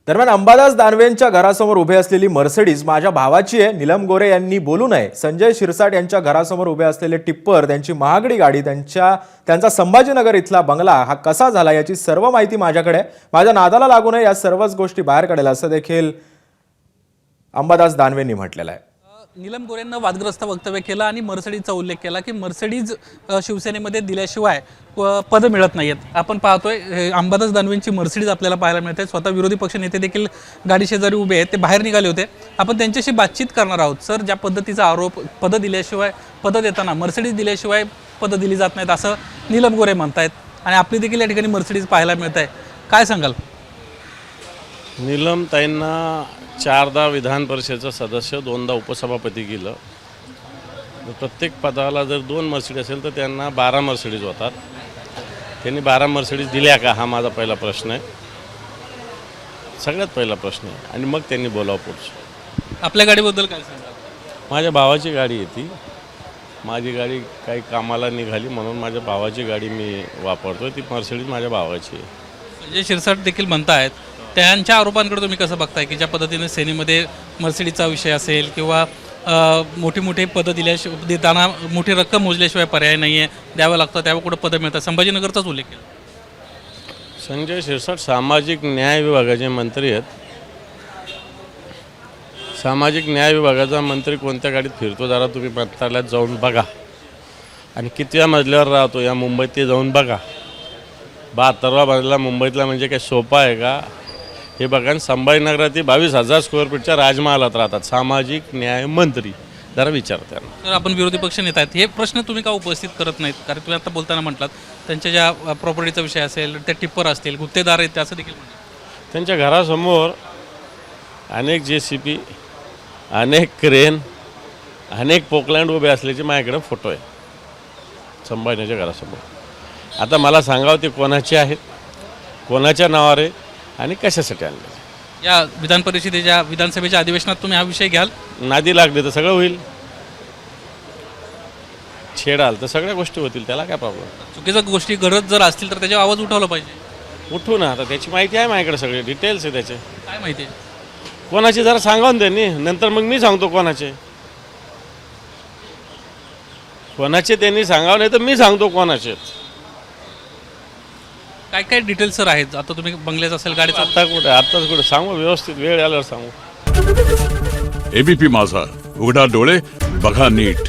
दरम्यान अंबादास दानवेंच्या घरासमोर उभे असलेली मर्सिडीज माझ्या भावाची आहे, नीलम गोरे यांनी बोलू नये. संजय शिरसाट यांच्या घरासमोर उभे असलेले टिप्पर, त्यांची महागडी गाडी, त्यांचा संभाजीनगर इथला बंगला हा कसा झाला याची सर्व माहिती माझ्याकडे आहे. माझ्या नादाला लागू नये या सर्वच गोष्टी बाहेर काढेल असं देखील अंबादास दानवेंनी म्हटलेलं आहे. नीलम गोरेंना वादग्रस्त वक्तव्य केलं आणि मर्सिडीजचा उल्लेख केला की मर्सिडीज शिवसेनेमध्ये दिल्याशिवाय पद मिळत नाहीत. आपण पाहतोय अंबादास दानवेंची मर्सिडीज आपल्याला पाहायला मिळते. स्वतः विरोधी पक्ष नेते देखील गाडी शेजारी उभे आहेत, ते बाहेर निघाले होते. आपण त्यांच्याशी बातचीत करणार आहोत. सर, ज्या पद्धतीचा आरोप पद दिल्याशिवाय पद देताना मर्सिडीज दिल्याशिवाय पद दिली जात नाहीत असं नीलम गोरे म्हणतायत आणि आपली देखील या ठिकाणी मर्सिडीज पाहायला मिळत आहे, काय सांगाल? नीलम ताईंना 4दा विधान परिषदेचं सदस्य, 2दा उपसभापती केलं. प्रत्येक पदाला जर 2 मर्सिडीज असेल तर त्यांना 12 मर्सिडीज होतात. त्यांनी 12 मर्सिडीज दिल्या का, हा माझा पहिला प्रश्न आहे, सगळ्यात पहिला प्रश्न आहे. आणि मग त्यांनी बोलावं पुढचं. आपल्या गाडीबद्दल काय सांगाल? माझ्या भावाची गाडी आहे ती. माझी गाडी काही कामाला निघाली म्हणून माझ्या भावाची गाडी मी वापरतो. ती मर्सिडीज माझ्या भावाची आहे. संजय शिरसाट देखील म्हणतायत, त्यांच्या आरोपांकडे तुम्ही कसं बघताय की ज्या पद्धतीने सेनेमध्ये मर्सिडीजचा विषय असेल किंवा मोठी मोठी पदं देताना मोठी रक्कम मोजल्याशिवाय पर्याय नाही आहे, द्यावं लागतं, त्यावर कुठं पदं मिळतात, संभाजीनगरचाच उल्लेख केला. संजय शिरसाट सामाजिक न्याय विभागाचे मंत्री आहेत. सामाजिक न्याय विभागाचा मंत्री कोणत्या गाडीत फिरतो जरा तुम्ही मंत्रालयात जाऊन बघा. आणि कितव्या मजल्यावर राहतो या मुंबईत ते जाऊन बघा. 72वा मजला मुंबईतला म्हणजे काय सोपा आहे का हे बघा. आणि संभाजीनगरातील 22,000 स्क्वेअर फीटच्या राजमहालात राहतात सामाजिक न्याय मंत्री, जरा विचारता. तर आपण विरोधी पक्ष नेता आहेत, हे प्रश्न तुम्ही का उपस्थित करत नाहीत? कारण तुम्ही आता बोलताना म्हटलात त्यांच्या ज्या प्रॉपर्टीचा विषय असेल, ते टिप्पर असतील, गुत्तेदार आहेत, त्याचं देखील म्हणतात. त्यांच्या घरासमोर अनेक JCB, अनेक क्रेन, अनेक पोकलँड उभे असल्याचे माझ्याकडे फोटो आहे संभाजीनगरच्या घरासमोर. आता मला सांगावं ते कोणाचे आहेत, कोणाच्या नावावर आहे आणि कशासाठी आणले. या विधान परिषदेच्या विधानसभेच्या अधिवेशनात तुम्ही हा विषय घ्याल? नादी लागले तर सगळं होईल. छेडाल तर सगळ्या गोष्टी होतील, त्याला काय प्रॉब्लेम. चुकीच्या गोष्टी घडत जर असतील तर त्याच्यावर आवाज उठवला पाहिजे. उठू ना, आता त्याची माहिती आहे माझ्याकडे, सगळे डिटेल्स आहे त्याचे. काय माहिती आहे? कोणाचे जरा सांगावून त्यांनी, नंतर मग मी सांगतो कोणाचे. कोणाचे त्यांनी सांगावं, नाही तर मी सांगतो कोणाचे. काय काय डिटेल्स सर आहेत? आता तुम्ही बंगल्याचं असेल, गाडीचं, आत्ताच कुठे सांगू, व्यवस्थित वेळ आल्यावर सांगू. ABP माझा, उघडा डोळे बघा नीट.